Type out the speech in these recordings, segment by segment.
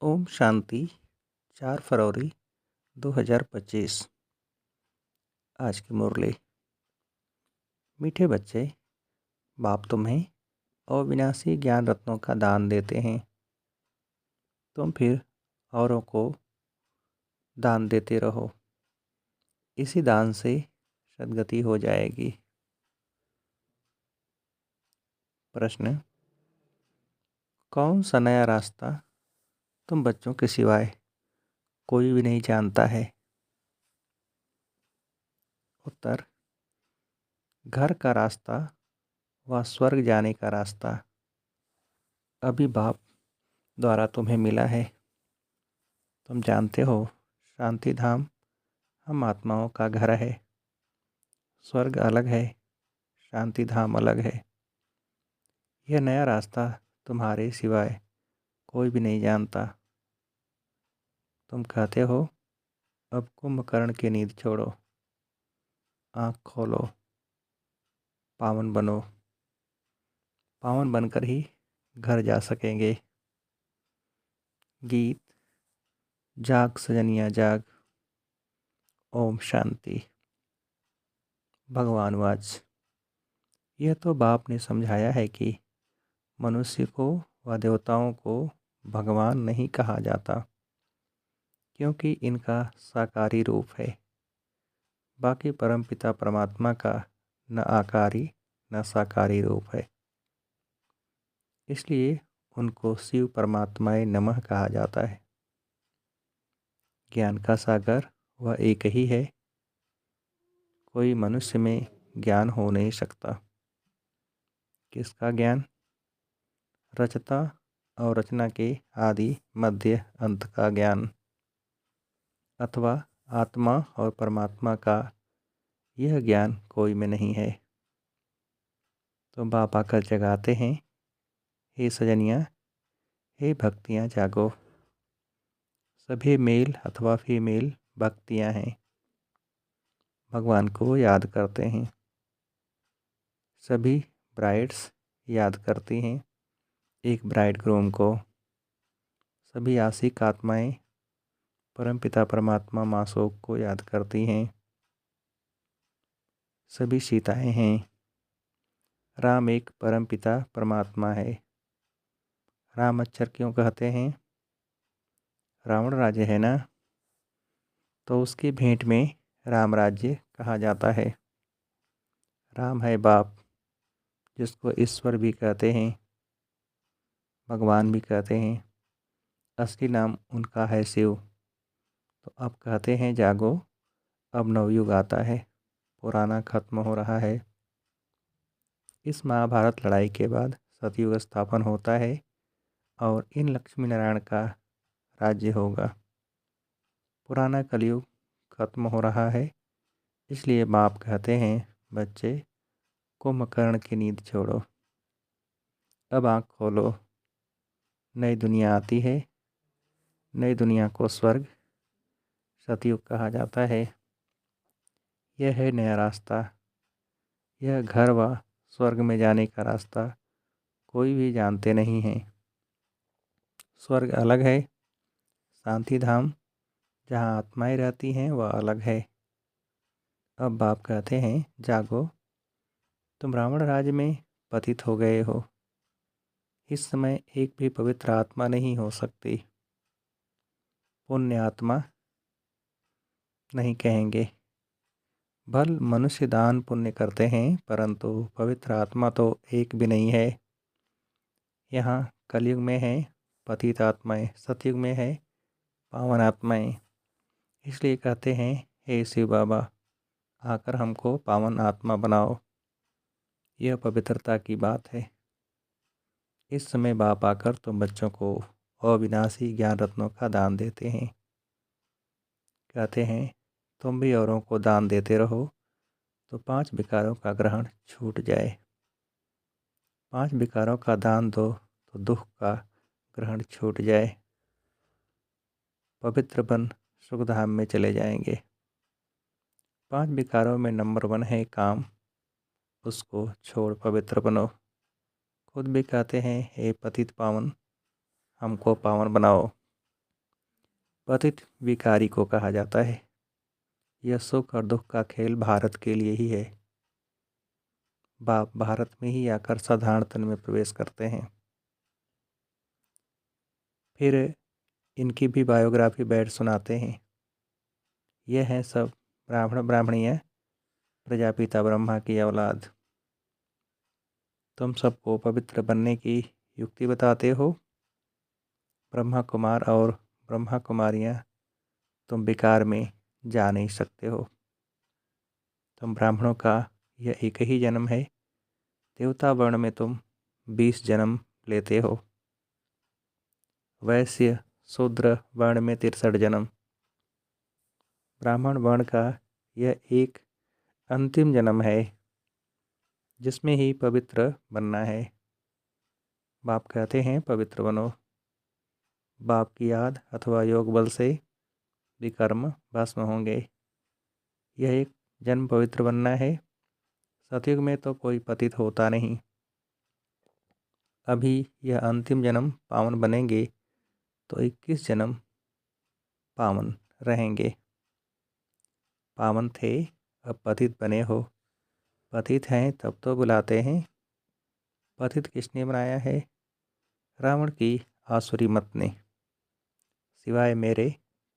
ओम शांति। 4 फरवरी 2025। आज की मुरली। मीठे बच्चे, बाप तुम्हें अविनाशी ज्ञान रत्नों का दान देते हैं। तुम फिर औरों को दान देते रहो। इसी दान से सद्गति हो जाएगी। प्रश्न: कौन सा नया रास्ता तुम बच्चों के सिवाय कोई भी नहीं जानता है? उत्तर: घर का रास्ता व स्वर्ग जाने का रास्ता अभी बाप द्वारा तुम्हें मिला है। तुम जानते हो, शांति धाम हम आत्माओं का घर है। स्वर्ग अलग है, शांति धाम अलग है। यह नया रास्ता तुम्हारे सिवाय कोई भी नहीं जानता। तुम कहते हो, अब कुंभकर्ण की नींद छोड़ो, आँख खोलो, पावन बनो। पावन बनकर ही घर जा सकेंगे। गीत: जाग सजनिया जाग। ओम शांति। भगवान वाच: यह तो बाप ने समझाया है कि मनुष्य को व देवताओं को भगवान नहीं कहा जाता, क्योंकि इनका साकारी रूप है। बाकी परमपिता परमात्मा का न आकारी न साकारी रूप है, इसलिए उनको शिव परमात्माए नमः कहा जाता है। ज्ञान का सागर वह एक ही है। कोई मनुष्य में ज्ञान हो नहीं सकता। किसका ज्ञान? रचता और रचना के आदि मध्य अंत का ज्ञान, अथवा आत्मा और परमात्मा का यह ज्ञान कोई में नहीं है। तो बाप आकर जगाते हैं, हे सजनिया, हे भक्तियाँ जागो। सभी मेल अथवा फीमेल भक्तियाँ हैं, भगवान को याद करते हैं। सभी ब्राइड्स याद करती हैं एक ब्राइड ग्रूम को। सभी आशिक आत्माएं परमपिता परमात्मा मासोक को याद करती हैं। सभी सीताएं हैं। राम एक परमपिता परमात्मा है। राम अक्षर क्यों कहते हैं? रावण राज्य है ना, तो उसकी भेंट में राम राज्य कहा जाता है। राम है बाप, जिसको ईश्वर भी कहते हैं, भगवान भी कहते हैं। असली नाम उनका है शिव। तो अब कहते हैं जागो, अब नवयुग आता है, पुराना खत्म हो रहा है। इस महाभारत लड़ाई के बाद सतयुग स्थापन होता है और इन लक्ष्मी नारायण का राज्य होगा। पुराना कलयुग खत्म हो रहा है, इसलिए बाप कहते हैं, बच्चे, कुंभकर्ण की नींद छोड़ो, अब आँख खोलो। नई दुनिया आती है। नई दुनिया को स्वर्ग सतयुग कहा जाता है। यह है नया रास्ता। यह घर व स्वर्ग में जाने का रास्ता कोई भी जानते नहीं हैं। स्वर्ग अलग है, शांति धाम जहाँ आत्माएं रहती हैं वह अलग है। अब बाप कहते हैं, जागो, तुम रावण राज्य में पतित हो गए हो। इस समय एक भी पवित्र आत्मा नहीं हो सकती। पुण्य आत्मा नहीं कहेंगे। भल मनुष्य दान पुण्य करते हैं, परंतु पवित्र आत्मा तो एक भी नहीं है। यहाँ कलयुग में है पतित आत्माएं, सतयुग में है पावन आत्माएं। इसलिए कहते हैं, हे शिव बाबा, आकर हमको पावन आत्मा बनाओ। यह पवित्रता की बात है। इस समय बाप आकर तुम बच्चों को अविनाशी ज्ञान रत्नों का दान देते हैं। कहते हैं, तुम भी औरों को दान देते रहो, तो 5 विकारों का ग्रहण छूट जाए। 5 विकारों का दान दो तो दुख का ग्रहण छूट जाए। पवित्र बन सुखधाम में चले जाएंगे। 5 विकारों में नंबर 1 है काम। उसको छोड़ पवित्र बनो। खुद भी कहते हैं, हे पतित पावन, हमको पावन बनाओ। पतित विकारी को कहा जाता है। यह सुख और दुख का खेल भारत के लिए ही है। बाप भारत में ही आकर साधारण तन में प्रवेश करते हैं। फिर इनकी भी बायोग्राफी बैठ सुनाते हैं। यह है सब ब्राह्मण ब्राह्मणीय प्रजापिता ब्रह्मा की औलाद। तुम सबको पवित्र बनने की युक्ति बताते हो। ब्रह्मा कुमार और ब्रह्मा कुमारियाँ तुम विकार में जा नहीं सकते हो। तुम ब्राह्मणों का यह एक ही जन्म है। देवता वर्ण में तुम 20 जन्म लेते हो। वैश्य शूद्र वर्ण में 63 जन्म। ब्राह्मण वर्ण का यह एक अंतिम जन्म है जिसमें ही पवित्र बनना है। बाप कहते हैं पवित्र बनो। बाप की याद अथवा योग बल से विकर्म भस्म होंगे। यह एक जन्म पवित्र बनना है। सतयुग में तो कोई पतित होता नहीं। अभी यह अंतिम जन्म पावन बनेंगे तो 21 जन्म पावन रहेंगे। पावन थे अब पतित बने हो। पतित हैं तब तो बुलाते हैं। पतित किसने बनाया है? रावण की आसुरी मत ने। सिवाय मेरे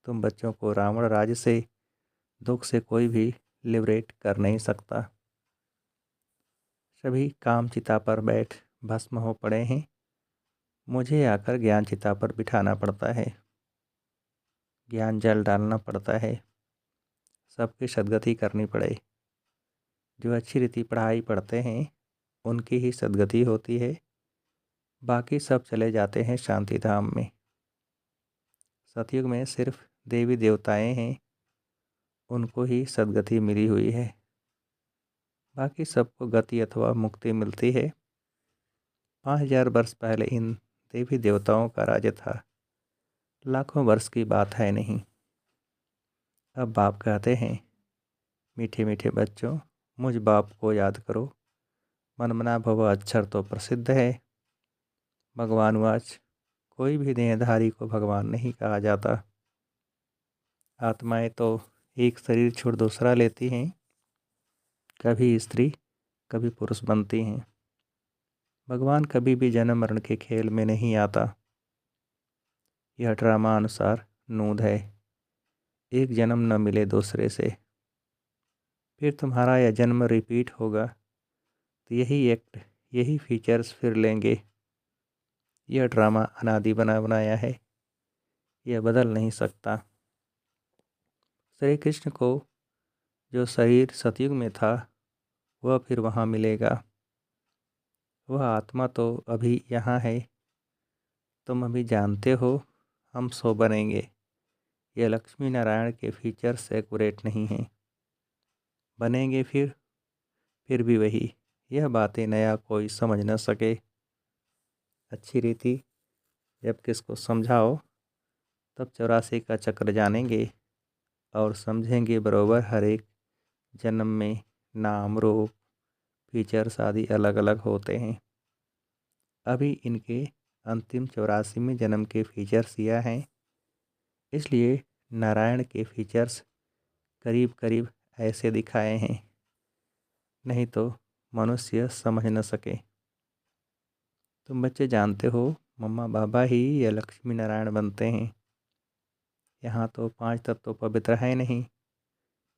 तुम बच्चों को रावण राज्य से दुख से कोई भी लिबरेट कर नहीं सकता। सभी काम चिता पर बैठ भस्म हो पड़े हैं। मुझे आकर ज्ञान चिता पर बिठाना पड़ता है। ज्ञान जल डालना पड़ता है। सबकी सदगति करनी पड़े। जो अच्छी रीति पढ़ाई पढ़ते हैं उनकी ही सदगति होती है। बाकी सब चले जाते हैं शांति धाम में। सतयुग में सिर्फ देवी देवताएं हैं, उनको ही सदगति मिली हुई है। बाकी सबको गति अथवा मुक्ति मिलती है। 5000 वर्ष पहले इन देवी देवताओं का राज्य था। लाखों वर्ष की बात है नहीं। अब बाप कहते हैं मीठे मीठे बच्चों, मुझ बाप को याद करो। मनमना भव अक्षर तो प्रसिद्ध है। भगवान वाच, कोई भी देहधारी को भगवान नहीं कहा जाता। आत्माएं तो एक शरीर छोड़ दूसरा लेती हैं। कभी स्त्री कभी पुरुष बनती हैं। भगवान कभी भी जन्म मरण के खेल में नहीं आता। यह ड्रामा अनुसार नूद है। एक जन्म न मिले दूसरे से, फिर तुम्हारा यह जन्म रिपीट होगा तो यही एक्ट यही फीचर्स फिर लेंगे। यह ड्रामा अनादि बना बनाया है। यह बदल नहीं सकता। श्री कृष्ण को जो शरीर सतयुग में था वह फिर वहाँ मिलेगा। वह आत्मा तो अभी यहाँ है। तुम अभी जानते हो हम सो बनेंगे। यह लक्ष्मी नारायण के फीचर्स एक्यूरेट नहीं हैं। बनेंगे फिर भी वही। यह बातें नया कोई समझ न सके। अच्छी रीति जब किसको समझाओ तब 84 का चक्र जानेंगे और समझेंगे बरोबर। हर एक जन्म में नाम रूप फीचर्स आदि अलग अलग होते हैं। अभी इनके अंतिम 84वें जन्म के फीचर्स यह हैं, इसलिए नारायण के फीचर्स करीब करीब ऐसे दिखाए हैं, नहीं तो मनुष्य समझ न सके। तुम बच्चे जानते हो मम्मा बाबा ही यह लक्ष्मी नारायण बनते हैं। यहाँ तो 5 तत्व पवित्र है नहीं।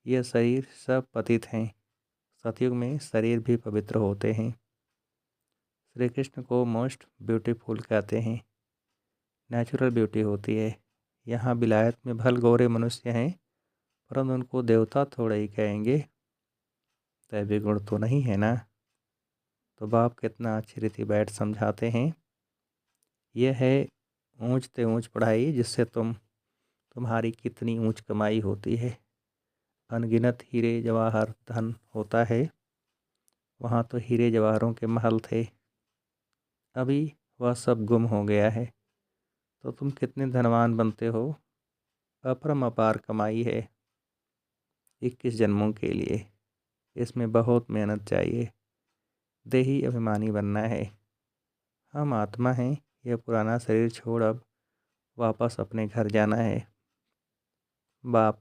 यह शरीर सब पतित हैं। सतयुग में शरीर भी पवित्र होते हैं। श्री कृष्ण को मोस्ट ब्यूटीफुल कहते हैं। नेचुरल ब्यूटी होती है। यहाँ विलायत में भल गोरे मनुष्य हैं, परंतु उनको देवता थोड़े ही कहेंगे। दैवी गुण तो नहीं है ना। तो बाप कितना अच्छी रीति बैठ समझाते हैं। यह है ऊंच ते ऊंच पढ़ाई जिससे तुम्हारी कितनी ऊंच कमाई होती है। अनगिनत हीरे जवाहर धन होता है। वहाँ तो हीरे जवाहरों के महल थे। अभी वह सब गुम हो गया है। तो तुम कितने धनवान बनते हो। अपरम अपार कमाई है 21 जन्मों के लिए। इसमें बहुत मेहनत चाहिए। देही अभिमानी बनना है। हम आत्मा हैं। यह पुराना शरीर छोड़ अब वापस अपने घर जाना है। बाप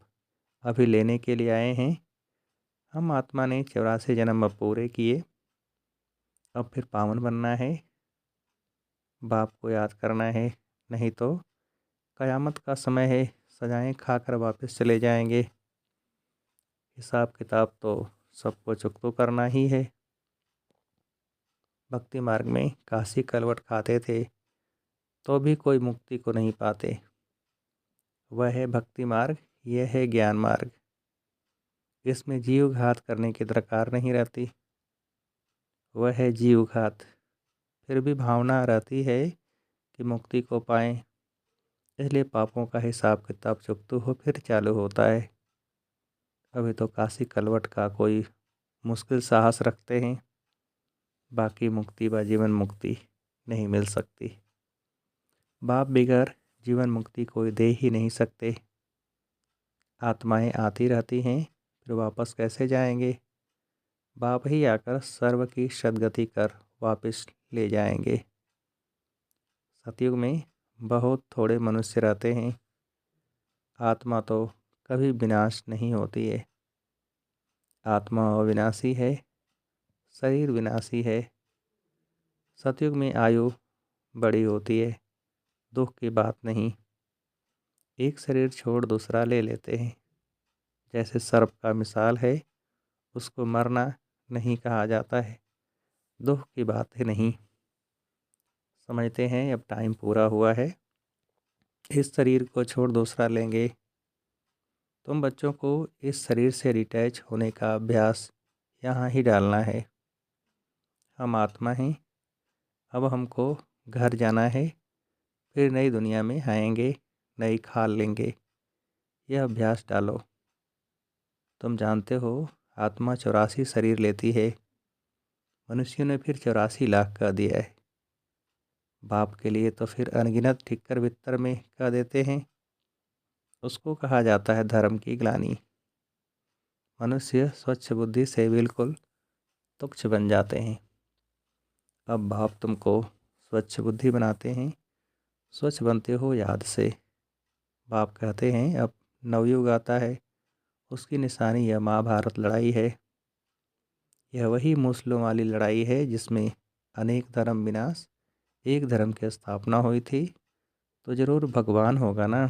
अभी लेने के लिए आए हैं। हम आत्मा ने 84 जन्म अब पूरे किए, अब फिर पावन बनना है। बाप को याद करना है, नहीं तो क़यामत का समय है, सजाएं खाकर वापस चले जाएंगे। हिसाब किताब तो सबको चुकतो करना ही है। भक्ति मार्ग में काशी कलवट खाते थे तो भी कोई मुक्ति को नहीं पाते। वह है भक्ति मार्ग, यह है ज्ञान मार्ग। इसमें जीव घात करने की दरकार नहीं रहती। वह है जीव घात, फिर भी भावना रहती है कि मुक्ति को पाएं। इसलिए पापों का हिसाब किताब चुकतो हो फिर चालू होता है। अभी तो काशी कलवट का कोई मुश्किल साहस रखते हैं, बाकी मुक्ति व जीवन मुक्ति नहीं मिल सकती। बाप बिगैर जीवन मुक्ति कोई दे ही नहीं सकते। आत्माएं आती रहती हैं, फिर वापस कैसे जाएंगे? बाप ही आकर सर्व की सद्गति कर वापस ले जाएंगे। सतयुग में बहुत थोड़े मनुष्य रहते हैं। आत्मा तो कभी विनाश नहीं होती है। आत्मा अविनाशी है, शरीर विनाशी है। सतयुग में आयु बड़ी होती है, दुख की बात नहीं। एक शरीर छोड़ दूसरा ले लेते हैं। जैसे सर्प का मिसाल है, उसको मरना नहीं कहा जाता है, दुख की बात है नहीं। समझते हैं अब टाइम पूरा हुआ है, इस शरीर को छोड़ दूसरा लेंगे। तुम बच्चों को इस शरीर से डिटैच होने का अभ्यास यहाँ ही डालना है। हम आत्मा हैं, अब हमको घर जाना है, फिर नई दुनिया में आएंगे, नई खाल लेंगे। यह अभ्यास डालो। तुम जानते हो आत्मा 84 शरीर लेती है। मनुष्यों ने फिर 84 लाख का दिया है। बाप के लिए तो फिर अनगिनत ठिक्कर बित्तर में कह देते हैं। उसको कहा जाता है धर्म की ग्लानि। मनुष्य स्वच्छ बुद्धि से बिल्कुल तुच्छ बन जाते हैं। अब बाप तुमको स्वच्छ बुद्धि बनाते हैं, स्वच्छ बनते हो याद से। बाप कहते हैं अब नवयुग आता है, उसकी निशानी यह महाभारत लड़ाई है। यह वही मूसलों वाली लड़ाई है जिसमें अनेक धर्म विनाश, एक धर्म की स्थापना हुई थी। तो ज़रूर भगवान होगा ना।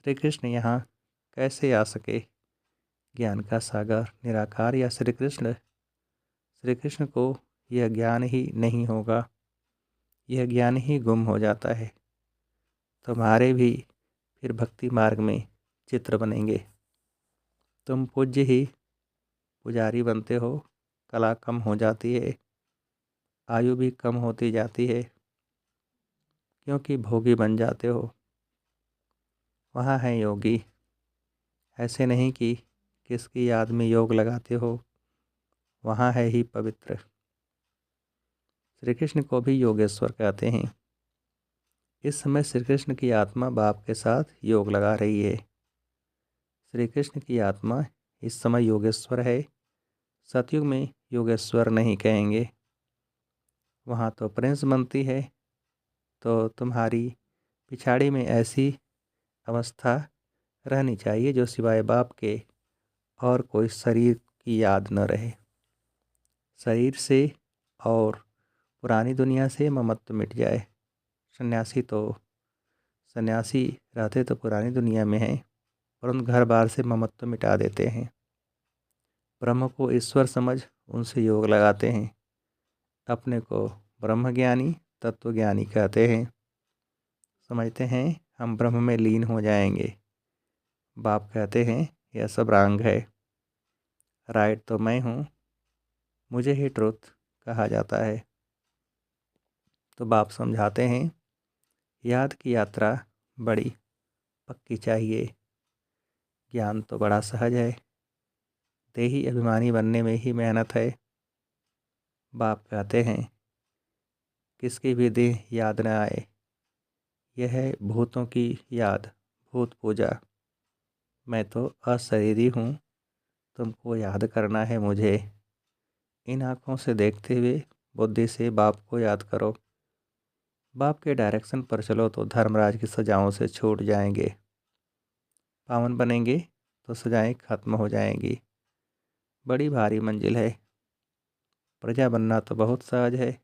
श्री कृष्ण यहाँ कैसे आ सके? ज्ञान का सागर निराकार या श्री कृष्ण? श्री कृष्ण को यह ज्ञान ही नहीं होगा, यह ज्ञान ही गुम हो जाता है। तुम्हारे भी फिर भक्ति मार्ग में चित्र बनेंगे। तुम पूज्य ही पुजारी बनते हो, कला कम हो जाती है, आयु भी कम होती जाती है, क्योंकि भोगी बन जाते हो। वहाँ है योगी। ऐसे नहीं कि किसकी याद में योग लगाते हो, वहाँ है ही पवित्र। श्री कृष्ण को भी योगेश्वर कहते हैं। इस समय श्री कृष्ण की आत्मा बाप के साथ योग लगा रही है। श्री कृष्ण की आत्मा इस समय योगेश्वर है। सतयुग में योगेश्वर नहीं कहेंगे, वहाँ तो प्रिंस बनती है। तो तुम्हारी पिछाड़ी में ऐसी अवस्था रहनी चाहिए जो सिवाय बाप के और कोई शरीर की याद न रहे। शरीर से और पुरानी दुनिया से ममत्व मिट जाए। सन्यासी रहते तो पुरानी दुनिया में हैं, परंतु घर बार से ममत्व मिटा देते हैं। ब्रह्म को ईश्वर समझ उनसे योग लगाते हैं। अपने को ब्रह्मज्ञानी तत्वज्ञानी कहते हैं। समझते हैं हम ब्रह्म में लीन हो जाएंगे। बाप कहते हैं यह सब रंग है, राइट तो मैं हूँ, मुझे ही ट्रुथ कहा जाता है। तो बाप समझाते हैं याद की यात्रा बड़ी पक्की चाहिए। ज्ञान तो बड़ा सहज है, देही अभिमानी बनने में ही मेहनत है। बाप कहते हैं किसकी भी देह याद न आए, यह है भूतों की याद, भूत पूजा। मैं तो अशरीरी हूँ, तुमको याद करना है मुझे। इन आँखों से देखते हुए बुद्धि से बाप को याद करो। बाप के डायरेक्शन पर चलो तो धर्मराज की सजाओं से छूट जाएंगे। पावन बनेंगे तो सजाएं खत्म हो जाएंगी। बड़ी भारी मंजिल है। प्रजा बनना तो बहुत सहज है,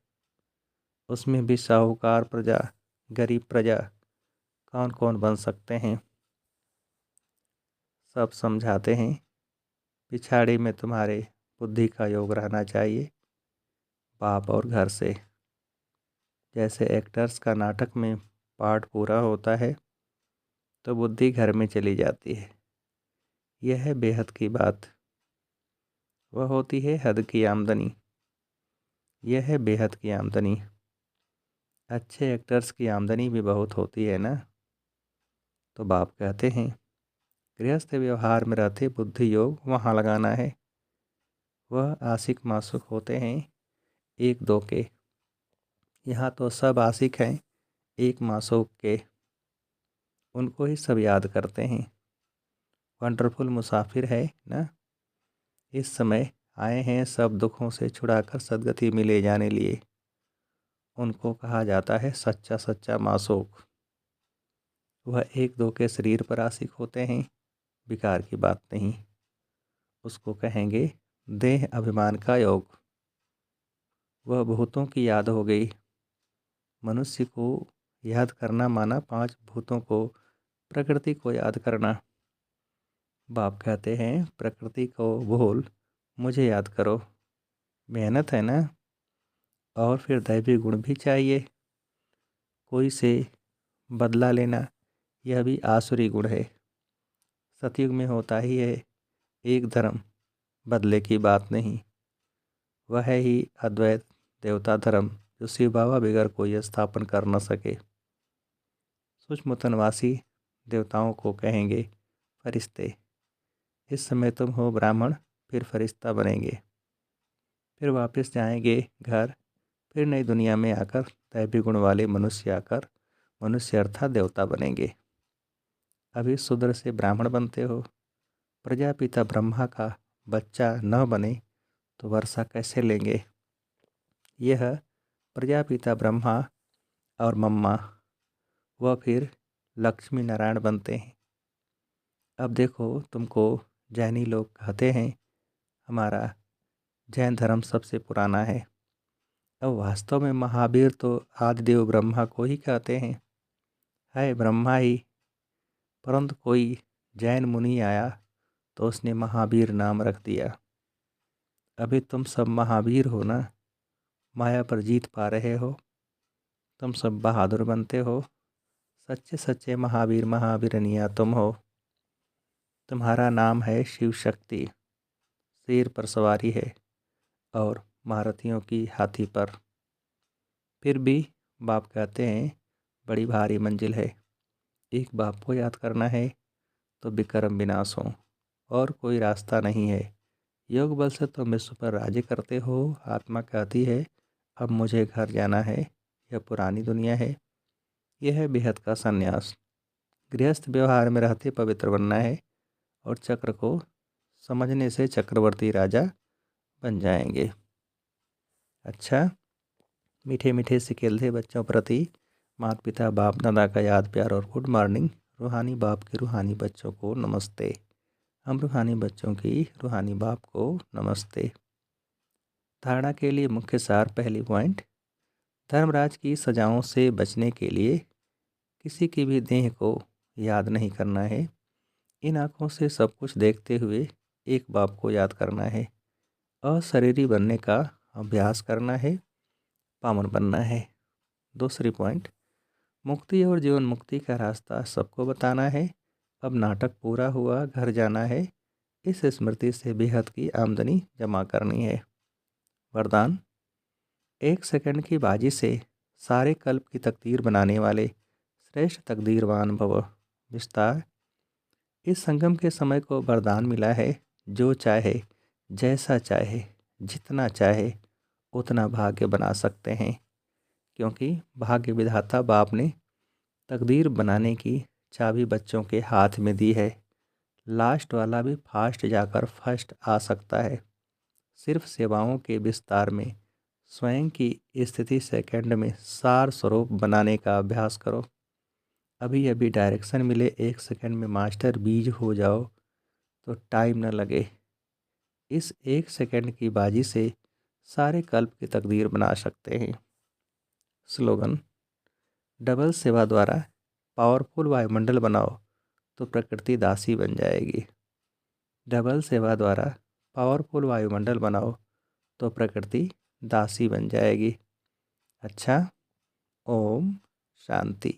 उसमें भी साहूकार प्रजा, गरीब प्रजा कौन कौन बन सकते हैं। सब समझाते हैं, पिछाड़ी में तुम्हारे बुद्धि का योग रहना चाहिए, बाप और घर से। जैसे एक्टर्स का नाटक में पार्ट पूरा होता है तो बुद्धि घर में चली जाती है। यह है बेहद की बात। वह होती है हद की आमदनी। यह है बेहद की आमदनी। अच्छे एक्टर्स की आमदनी भी बहुत होती है ना। तो बाप कहते हैं, गृहस्थ व्यवहार में रहते बुद्धि योग वहाँ लगाना है। वह आशिक मासुक होते हैं एक दो के, यहाँ तो सब आशिक हैं एक मासूक के। उनको ही सब याद करते हैं। वंडरफुल मुसाफिर है ना। इस समय आए हैं सब दुखों से छुड़ाकर सद्गति में ले जाने लिए। उनको कहा जाता है सच्चा सच्चा मासूक। वह एक दो के शरीर पर आशिक होते हैं, विकार की बात नहीं। उसको कहेंगे देह अभिमान का योग। वह भूतों की याद हो गई। मनुष्य को याद करना माना पांच भूतों को, प्रकृति को याद करना। बाप कहते हैं प्रकृति को भूल मुझे याद करो। मेहनत है ना। और फिर दैवी गुण भी चाहिए। कोई से बदला लेना, यह भी आसुरी गुण है। सतयुग में होता ही है एक धर्म, बदले की बात नहीं। वह है ही अद्वैत देवता धर्म, जो शिव बाबा बगैर कोई स्थापन कर न सके। सूक्ष्मतनवासी देवताओं को कहेंगे फरिश्ते। इस समय तुम हो ब्राह्मण, फिर फरिश्ता बनेंगे। फिर वापस जाएंगे घर। फिर नई दुनिया में आकर दैवी गुण वाले मनुष्य आकर मनुष्य अर्थात देवता बनेंगे। अभी शूद्र से ब्राह्मण बनते हो। प्रजापिता ब्रह्मा का बच्चा न बने तो वर्षा कैसे लेंगे। यह प्रजापिता ब्रह्मा और मम्मा वह फिर लक्ष्मी नारायण बनते हैं। अब देखो तुमको जैनी लोग कहते हैं हमारा जैन धर्म सबसे पुराना है। अब वास्तव में महावीर तो आदिदेव ब्रह्मा को ही कहते हैं, है ब्रह्मा ही। परंतु कोई जैन मुनि आया तो उसने महावीर नाम रख दिया। अभी तुम सब महावीर हो ना, माया पर जीत पा रहे हो। तुम सब बहादुर बनते हो। सच्चे सच्चे महावीर महावीरनिया तुम हो। तुम्हारा नाम है शिव शक्ति। शेर पर सवारी है और महारथियों की हाथी पर। फिर भी बाप कहते हैं बड़ी भारी मंजिल है। एक बाप को याद करना है तो विक्रम विनाश हो, और कोई रास्ता नहीं है। योग बल से तुम विश्व पर राज्य करते हो। आत्मा कहती है अब मुझे घर जाना है। यह पुरानी दुनिया है। यह है बेहद का संन्यास। गृहस्थ व्यवहार में रहते पवित्र बनना है और चक्र को समझने से चक्रवर्ती राजा बन जाएंगे। अच्छा, मीठे मीठे सिकेल बच्चों प्रति माता पिता बाप दादा का याद प्यार और गुड मॉर्निंग। रूहानी बाप के रूहानी बच्चों को नमस्ते। हम रूहानी बच्चों की रूहानी बाप को नमस्ते। धारणा के लिए मुख्य सार। पहली पॉइंट, धर्मराज की सजाओं से बचने के लिए किसी की भी देह को याद नहीं करना है। इन आँखों से सब कुछ देखते हुए एक बाप को याद करना है। अशरीरी बनने का अभ्यास करना है, पावन बनना है। दूसरी पॉइंट, मुक्ति और जीवन मुक्ति का रास्ता सबको बताना है। अब नाटक पूरा हुआ, घर जाना है। इस स्मृति से बेहद की आमदनी जमा करनी है। वरदान, 1 सेकंड की बाजी से सारे कल्प की तकदीर बनाने वाले श्रेष्ठ तकदीरवान भव। विस्तार, इस संगम के समय को वरदान मिला है, जो चाहे जैसा चाहे जितना चाहे उतना भाग्य बना सकते हैं, क्योंकि भाग्य विधाता बाप ने तकदीर बनाने की चाबी बच्चों के हाथ में दी है। लास्ट वाला भी फास्ट जाकर फर्स्ट आ सकता है। सिर्फ सेवाओं के विस्तार में स्वयं की स्थिति सेकंड में सार स्वरूप बनाने का अभ्यास करो। अभी अभी डायरेक्शन मिले, 1 सेकंड में मास्टर बीज हो जाओ तो टाइम न लगे। इस 1 सेकंड की बाजी से सारे कल्प की तकदीर बना सकते हैं। स्लोगन: डबल सेवा द्वारा पावरफुल वायुमंडल बनाओ तो प्रकृति दासी बन जाएगी। डबल सेवा द्वारा पावरफुल वायुमंडल बनाओ तो प्रकृति दासी बन जाएगी। अच्छा, ओम शांति।